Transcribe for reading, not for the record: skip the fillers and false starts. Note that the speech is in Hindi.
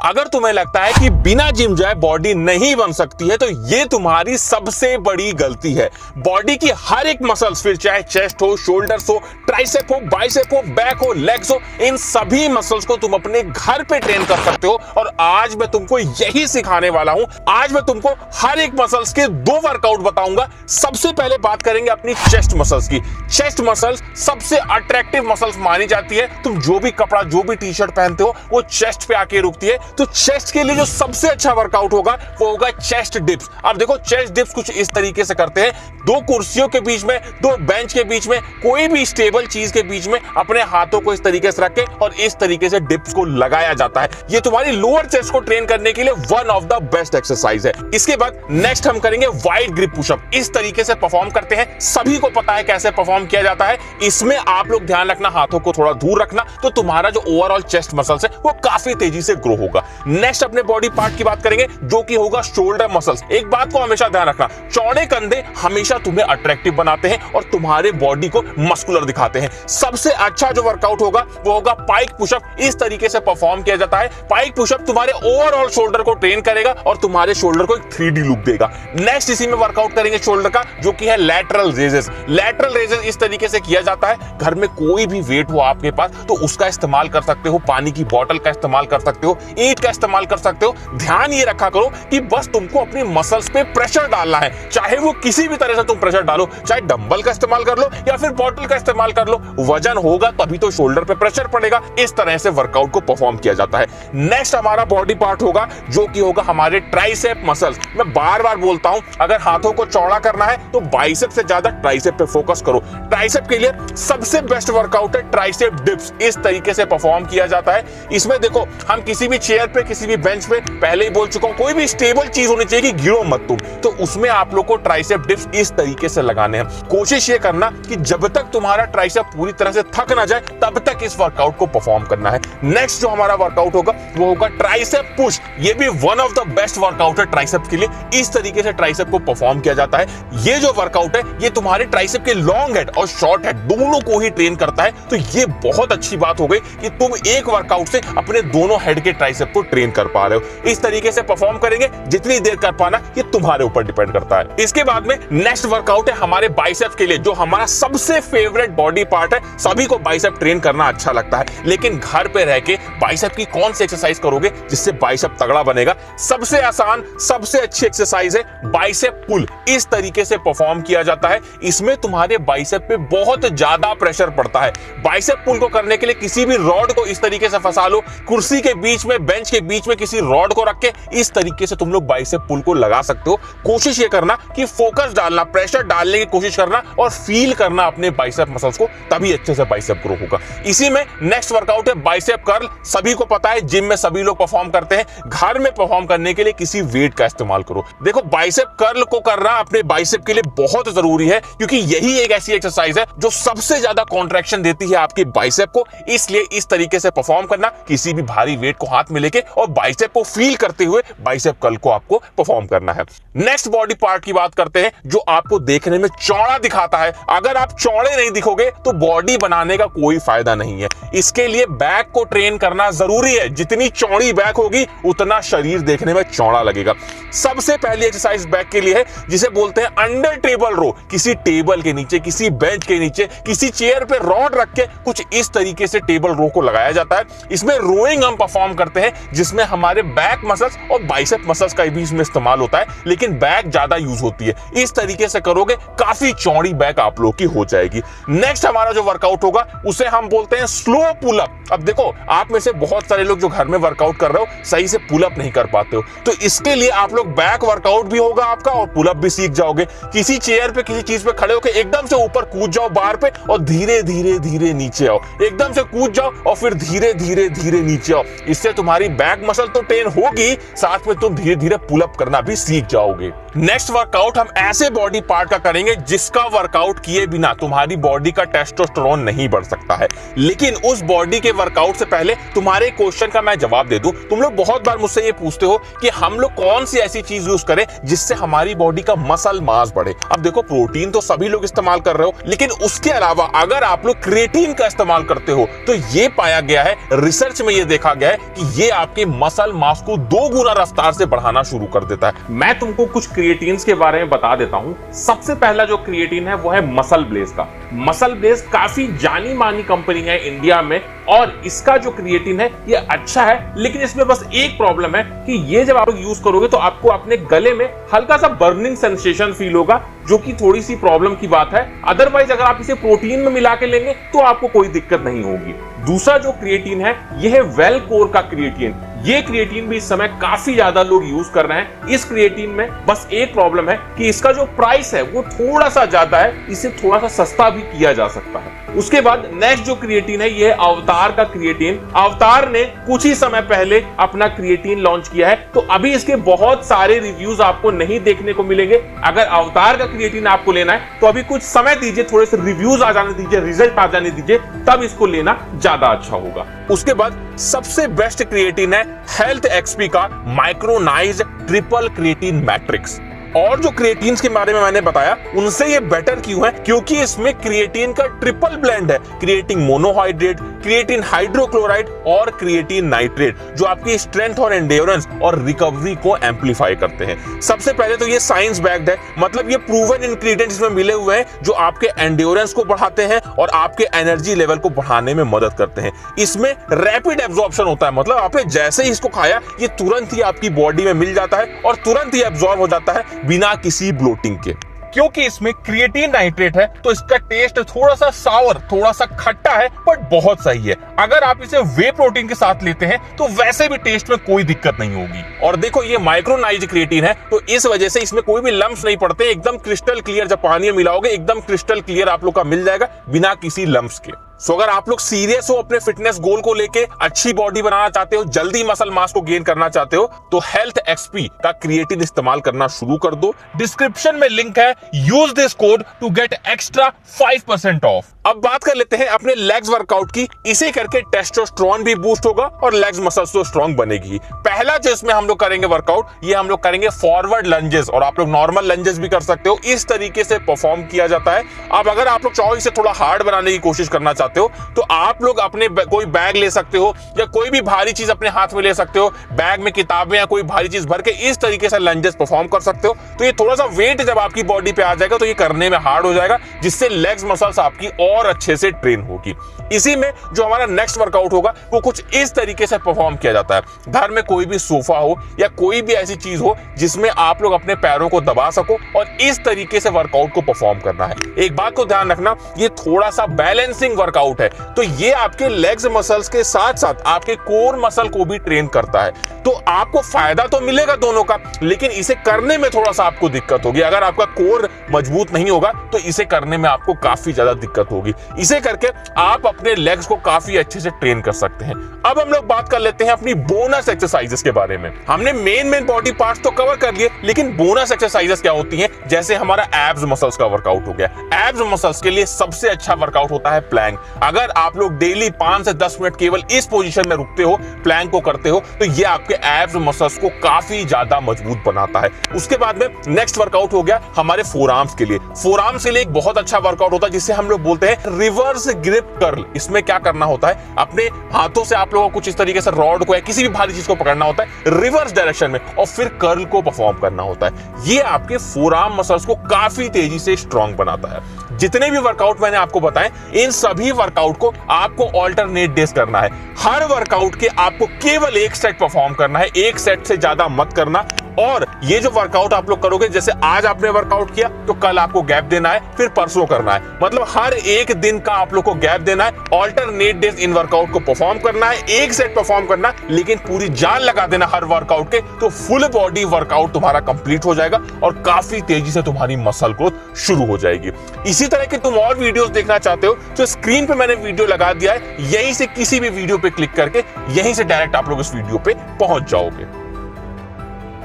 अगर तुम्हें लगता है कि बिना जिम जाए बॉडी नहीं बन सकती है तो ये तुम्हारी सबसे बड़ी गलती है। बॉडी की हर एक मसल्स, फिर चाहे चेस्ट हो, शोल्डर्स हो, ट्राइसेप हो, बाइसेप हो, बैक हो, लेग्स हो, इन सभी मसल्स को तुम अपने घर पे ट्रेन कर सकते हो। और आज मैं तुमको यही सिखाने वाला हूं। आज मैं तुमको हर एक मसल्स के 2 वर्कआउट बताऊंगा। सबसे पहले बात करेंगे अपनी चेस्ट मसल्स की। चेस्ट मसल्स सबसे अट्रैक्टिव मसल्स मानी जाती है। तुम जो भी कपड़ा, जो भी टी शर्ट पहनते हो वो चेस्ट पे आके रुकती है। तो चेस्ट के लिए जो सबसे अच्छा वर्कआउट होगा वो होगा चेस्ट डिप्स। अब देखो चेस्ट डिप्स कुछ इस तरीके से करते हैं। 2 कुर्सियों के बीच में, 2 बेंच के बीच में, कोई भी स्टेबल चीज के बीच में अपने हाथों को इस तरीके से रख के और इस तरीके से डिप्स को लगाया जाता है। ये तुम्हारी लोअर चेस्ट को ट्रेन करने के लिए one of the best exercise है। इसके बाद नेक्स्ट हम करेंगे वाइड ग्रिप पुशअप। इस तरीके से परफॉर्म करते हैं, सभी को पता है कैसे परफॉर्म किया जाता है। इसमें आप लोग ध्यान रखना, हाथों को थोड़ा दूर रखना, तो तुम्हारा जो ओवरऑल चेस्ट मसल्स है वो काफी तेजी से ग्रो होगा। नेक्स्ट अपने बॉडी पार्ट की बात करेंगे जो कि होगा शोल्डर मसल्स। एक बात को हमेशा ध्यान रखना, चौड़े कंधे हमेशा तुम्हें अट्रैक्टिव बनाते हैं और तुम्हारे बॉडी को मस्कुलर दिखाते हैं। सबसे अच्छा जो वर्कआउट होगा वो होगा पाइक पुशअप। इस तरीके से परफॉर्म किया जाता है। पाइक पुशअप तुम्हारे ओवरऑल शोल्डर को ट्रेन करेगा और तुम्हारे शोल्डर को एक 3D लुक देगा। नेक्स्ट इसी में वर्कआउट करेंगे शोल्डर का, जो कि है लैटरल रेजेस। लैटरल रेजेस इस तरीके से किया जाता है, घर में कोई भी वेट हो आपके पास तो उसका इस्तेमाल कर सकते हो, पानी की बोतल का इस्तेमाल कर सकते हो, ईंट का इस्तेमाल कर सकते हो। ध्यान ये रखा करो कि बस तुमको अपनी मसल्स पे प्रेशर डालना है, चाहे वो किसी भी तरह से तुम प्रेशर डालो, चाहे डंबल का इस्तेमाल कर लो या फिर बोतल का इस्तेमाल कर लो। वजन होगा तभी तो शोल्डर पे प्रेशर पड़ेगा। इस तरह से वर्कआउट को परफॉर्म किया जाता है। नेक्स्ट हमारा बॉडी पार्ट होगा जो कि होगा हमारे ट्राइसेप मसल्स। मैं बार बार बोलता हूं, अगर हाथों को चौड़ा करना है तो बाइसेप से ज्यादा ट्राइसेप पे फोकस करो। ट्राइसेप के लिए सबसे बेस्ट वर्कआउट है ट्राइसेप डिप्स। इस तरीके से परफॉर्म किया जाता है। इसमें देखो, हम किसी भी चेयर पे, किसी भी बेंच पे, पहले ही बोल चुका हूं, कोई भी स्टेबल चीज होनी चाहिए कि गिरो मत तुम। तो उसमें आप लोग को ट्राइसेप डिप्स इस तरीके से लगाने हैं। कोशिश ये करना कि जब तक तुम्हारा ट्राइसेप पूरी तरह से थक ना जाए तब तक इस वर्कआउट को परफॉर्म करना है। नेक्स्ट जो हमारा वर्कआउट होगा वो होगा ट्राइसेप पुश। ये भी one of the best workout है ट्राइसेप के लिए। इस तरीके से ट्राइसेप को परफॉर्म किया जाता है। ये जो वर्कआउट है ये तुम्हारे ट्राइसेप के लॉन्ग हेड और शॉर्ट हेड दोनों को ही ट्रेन करता है। तो ये बहुत अच्छी बात हो गई कि तुम एक वर्कआउट से अपने दोनों हेड के ट्राइसेप को ट्रेन कर पा रहे हो। इस तरीके से परफॉर्म करेंगे, जितनी देर कर पाना ये तुम्हारे ऊपर डिपेंड करता है। इसके बाद में नेक्स्ट वर्कआउट है हमारे बाइसेप के लिए, जो हमारा सबसे फेवरेट बॉडी पार्ट है। सभी को बाइसेप ट्रेन करना अच्छा लगता है, लेकिन घर पे रह के बाइसेप की कौन सी एक्सरसाइज करोगे जिससे बाइसेप तगड़ा बनेगा? सबसे आसान, सबसे अच्छी एक्सरसाइज है बाइसेप पुल। इस तरीके से परफॉर्म किया जाता है। इसमें तुम्हारे बाइसेप पे बहुत ज्यादा प्रेशर पड़ता है। बाइसेप पुल को करने के लिए किसी भी रॉड को इस तरीके से फंसा लो, कुर्सी के बीच में, बेंच के बीच में किसी रॉड को रख के इस तरीके से तुम लोग बाइसेप पुल को लगा सकते हो। कोशिश ये करना कि फोकस डालना, प्रेशर डालने की कोशिश करना और फील करना अपने बाइसेप मसल्स को, तभी अच्छे से बाइसेप ग्रो होगा। इसी में नेक्स्ट वर्कआउट है बाइसेप कर्ल। सभी को पता है, जिम में सभी लोग परफॉर्म करते हैं। घर में परफॉर्म करने के लिए किसी वेट का इस्तेमाल करो। देखो, बाइसेप कर्ल को करना अपने बाइसेप के लिए बहुत जरूरी है, क्योंकि यही एक ऐसी एक्सरसाइज है जो सबसे ज्यादा कॉन्ट्रैक्शन देती है आपके बाइसेप को। इसलिए इस तरीके से परफॉर्म करना, किसी भी भारी वेट को हाथ में लेके और बाइसेप को फील करते हुए बाइसेप कर्ल को आपको परफॉर्म करना है। नेक्स्ट बॉडी पार्ट की बात करते हैं जो आपको देखने में चौड़ा दिखाता है। अगर आप चौड़े नहीं दिखोगे तो बॉडी बनाने का कोई फायदा नहीं है। इसके लिए बैक को ट्रेन करना जरूरी है। जितनी चौड़ी बैक होगी उतना शरीर देखने में चौड़ा लगेगा। सबसे पहली एक्सरसाइज बैक के लिए है, जिसे बोलते हैं अंडर टेबल रो। किसी टेबल के नीचे, किसी बेंच के नीचे, किसी चेयर पे रॉड रख के कुछ इस तरीके से टेबल रो को लगाया जाता है। इसमें रोइंग हम परफॉर्म करते हैं, जिसमें हमारे बैक मसल्स और बाइसेप मसल्स का भी इसमें इस्तेमाल होता है, लेकिन बैक ज्यादा यूज होती है। इस तरीके से करोगे, काफी चौड़ी बैक आप लोग की हो जाएगी। नेक्स्ट हमारा जो वर्कआउट होगा उसे हम बोलते हैं स्लो पुल अप। अब देखो, आप में से बहुत सारे लोग जो घर में वर्कआउट कर रहे हो सही से पुल अप नहीं कर पाते हो, तो इसके लिए आप लोग बैक वर्कआउट भी होगा आपका और पुल अप भी सीख जाओगे। किसी चेयर पे, किसी चीज पे खड़े होकर एकदम से ऊपर कूद जाओ बार पे और धीरे धीरे धीरे नीचे आओ। एकदम से कूद जाओ और फिर धीरे धीरे धीरे नीचे आओ। इससे तुम्हारी बैक मसल तो ट्रेन होगी, साथ में तुम धीरे धीरे पुल अप करना भी सीख जाओगे। नेक्स्ट वर्कआउट हम ऐसे बॉडी पार्ट का करेंगे जिसका वर्कआउट किए बिना तुम्हारी बॉडी का टेस्टोस्टेरोन नहीं बढ़ सकता है। लेकिन उस बॉडी के वर्कआउट से पहले तुम्हारे क्वेश्चन का मैं जवाब दे दूं। तुम लोग बहुत बार मुझसे ये पूछते हो कि हम लोग कौन सी ऐसी चीज यूज करें जिससे हमारी बॉडी का मसल मास बढ़े। अब देखो, प्रोटीन तो सभी लोग इस्तेमाल कर रहे हो, लेकिन उसके अलावा अगर आप लोग क्रिएटिन का इस्तेमाल करते हो तो ये पाया गया है, रिसर्च में ये देखा गया है कि ये आपके मसल मास को 2 गुना रफ्तार से बढ़ाना शुरू कर देता है। मैं तुमको कुछ क्रिएटिन्स के बारे में बता देता हूं। सबसे पहला जो क्रिएटिन है वो है मसल ब्लेज का। मसल ब्लेज काफी जानी मानी कंपनी है इंडिया में, और इसका जो क्रिएटिन है ये अच्छा है, लेकिन इसमें बस एक प्रॉब्लम है कि ये जब आप लोग यूज करोगे तो आपको अपने गले में हल्का सा बर्निंग सेंसेशन फील होगा, जो कि थोड़ी सी प्रॉब्लम की बात है। अदरवाइज अगर आप इसे प्रोटीन में मिला के लेंगे तो आपको कोई दिक्कत नहीं होगी। दूसरा जो क्रिएटिन है ये है वेलकोर का क्रिएटिन। ये क्रिएटिन भी इस समय काफी ज्यादा लोग यूज कर रहे हैं। इस क्रिएटिन में बस एक प्रॉब्लम है कि इसका जो प्राइस है वो थोड़ा सा ज्यादा है, इसे थोड़ा सा सस्ता भी किया जा सकता है। उसके बाद नेक्स्ट जो क्रिएटिन है ये है अवतार का क्रिएटिन। अवतार ने कुछ ही समय पहले अपना क्रिएटिन लॉन्च किया है, तो अभी इसके बहुत सारे रिव्यूज आपको नहीं देखने को मिलेंगे। अगर अवतार का क्रिएटिन आपको लेना है तो अभी कुछ समय दीजिए, थोड़े से रिव्यूज आ जाने दीजिए, रिजल्ट आ जाने दीजिए, तब इसको लेना ज्यादा अच्छा होगा। उसके बाद सबसे बेस्ट क्रिएटिन है हेल्थ एक्सपी का माइक्रोनाइज्ड ट्रिपल क्रिएटिन मैट्रिक्स। और जो क्रिएटिन्स के बारे में मैंने बताया उनसे ये बेटर क्यों है, क्योंकि इसमें क्रिएटिन का ट्रिपल ब्लेंड है। क्रिएटिन मोनोहाइड्रेट, क्रिएटिन हाइड्रोक्लोराइड और क्रिएटिन नाइट्रेट, जो आपकी स्ट्रेंथ और एंड्योरेंस और रिकवरी को एम्पलीफाई करते हैं। सबसे पहले तो ये साइंस बैक्ड है, मतलब ये प्रूवन इंग्रेडिएंट्स इसमें मिले हुए हैं जो आपके एंड्योरेंस को बढ़ाते हैं और आपके एनर्जी लेवल को बढ़ाने में मदद करते हैं। इसमें रैपिड एब्जॉर्प्शन होता है, मतलब आपने जैसे ही इसको खाया ये तुरंत ही आपकी बॉडी में मिल जाता है और तुरंत ही एब्जॉर्ब हो जाता है बिना किसी ब्लोटिंग के। क्योंकि इसमें क्रिएटिन नाइट्रेट है तो इसका टेस्ट थोड़ा सा सावर, थोड़ा सा खट्टा है, बट बहुत सही है। अगर आप इसे वे प्रोटीन के साथ लेते हैं तो वैसे भी टेस्ट में कोई दिक्कत नहीं होगी। और देखो ये माइक्रोनाइज्ड क्रिएटिन है तो इस वजह से इसमें कोई भी लम्प्स नहीं पड़ते, एकदम क्रिस्टल क्लियर। जब पानी में मिलाओगे एकदम क्रिस्टल क्लियर आप लोग का मिल जाएगा बिना किसी लम्प्स के। सो अगर आप लोग सीरियस हो अपने फिटनेस गोल को लेके, अच्छी बॉडी बनाना चाहते हो, जल्दी मसल मास को गेन करना चाहते हो, तो हेल्थ एक्सपी का क्रिएटिन इस्तेमाल करना शुरू कर दो। डिस्क्रिप्शन में लिंक है, use this code to get extra 5% off. अब बात कर लेते हैं अपने लेग्स वर्कआउट की। इसे करके टेस्टोस्टेरोन भी बूस्ट होगा और लेग्स मसल्स तो स्ट्रांग बनेगी। पहला जो इसमें हम लोग करेंगे वर्कआउट, ये हम लोग करेंगे फॉरवर्ड लंजेस, और आप लोग नॉर्मल लंजेस भी कर सकते हो। इस तरीके से परफॉर्म किया जाता है। अब अगर आप लोग चाहो इसे थोड़ा हार्ड बनाने की कोशिश करना चाहते हो तो आप लोग अपने कोई बैग ले सकते हो या कोई भी भारी चीज अपने हाथ में ले सकते हो। बैग में किताबें या कोई भारी चीज भर के इस तरीके से लंजेस परफॉर्म कर सकते हो। तो ये थोड़ा सा वेट जब आपकी बॉडी पे आ जाएगा तो ये करने में हार्ड हो जाएगा, जिससे लेग्स मसल्स आपकी और अच्छे से ट्रेन होगी। इसी में जो हमारा नेक्स्ट वर्कआउट होगा वो कुछ इस तरीके से परफॉर्म किया जाता है। घर में कोई भी सोफा हो या कोई भी ऐसी चीज हो जिसमें आप लोग अपने पैरों को दबा सको और इस तरीके से वर्कआउट को परफॉर्म करना है। एक बात को ध्यान रखना, ये थोड़ा सा बैलेंसिंग वर्कआउट है, तो ये आपके लेग्स मसल्स के साथ साथ आपके कोर मसल को भी ट्रेन करता है। तो आपको फायदा तो मिलेगा दोनों का, लेकिन इसे करने में थोड़ा सा आपको दिक्कत होगी। अगर आपका कोर मजबूत नहीं होगा तो इसे करने में आपको काफी ज्यादा दिक्कत होगी। इसे करके आप अपने लेग्स को काफी अच्छे से ट्रेन कर सकते हैं। अब हम लोग बात कर लेते हैं अपनी बोनस एक्सरसाइजेस के बारे में। हमने मेन बॉडी पार्ट्स तो कवर कर लिए, लेकिन बोनस एक्सरसाइजेस क्या होती हैं? जैसे हमारा एब्स मसल्स का वर्कआउट हो गया। एब्स मसल्स के लिए सबसे अच्छा वर्कआउट होता है प्लैंक। अगर आप लोग डेली 5 से 10 मिनट केवल इस पोजीशन में रुकते हो, प्लैंक को करते हो, तो ये आपके एब्स मसल्स को काफी ज्यादा मजबूत बनाता है। उसके बाद में नेक्स्ट वर्कआउट हो गया हमारे फोरआर्म्स के लिए। फोरआर्म्स के लिए एक बहुत अच्छा वर्कआउट होता है जिसे हम लोग बोलते हैं रिवर्स ग्रिप कर्ल। इसमें क्या करना होता है, अपने हाथों से आप लोगों को कुछ इस तरीके से रॉड को या किसी भी भारी चीज को पकड़ना होता है रिवर्स डायरेक्शन में और फिर कर्ल को परफॉर्म करना होता है। ये आपके फोरआर्म मसल्स को काफी तेजी से स्ट्रांग बनाता है। जितने भी वर्कआउट मैंने आपको बताए, इन सभी वर्कआउट को आपको ऑल्टरनेट डेज करना है। हर वर्कआउट के आपको केवल एक सेट परफॉर्म करना है, एक सेट से ज्यादा मत करना। और ये जो वर्कआउट आप लोग करोगे, जैसे आज आपने वर्कआउट किया तो कल आपको गैप देना है, फिर परसों करना है, मतलब हर एक दिन का आप लोग को गैप देना है। ऑल्टरनेट डेज इन वर्कआउट को परफॉर्म करना है, एक सेट परफॉर्म करना, लेकिन पूरी जान लगा देना हर वर्कआउट के, तो फुल बॉडी वर्कआउट तुम्हारा कंप्लीट हो जाएगा और काफी तेजी से तुम्हारी मसल ग्रोथ शुरू हो जाएगी। इसी तरह के तुम और वीडियोस देखना चाहते हो तो स्क्रीन पे मैंने वीडियो लगा दिया है, यहीं से किसी भी वीडियो पे क्लिक करके यहीं से डायरेक्ट आप लोग इस वीडियो पे पहुंच जाओगे।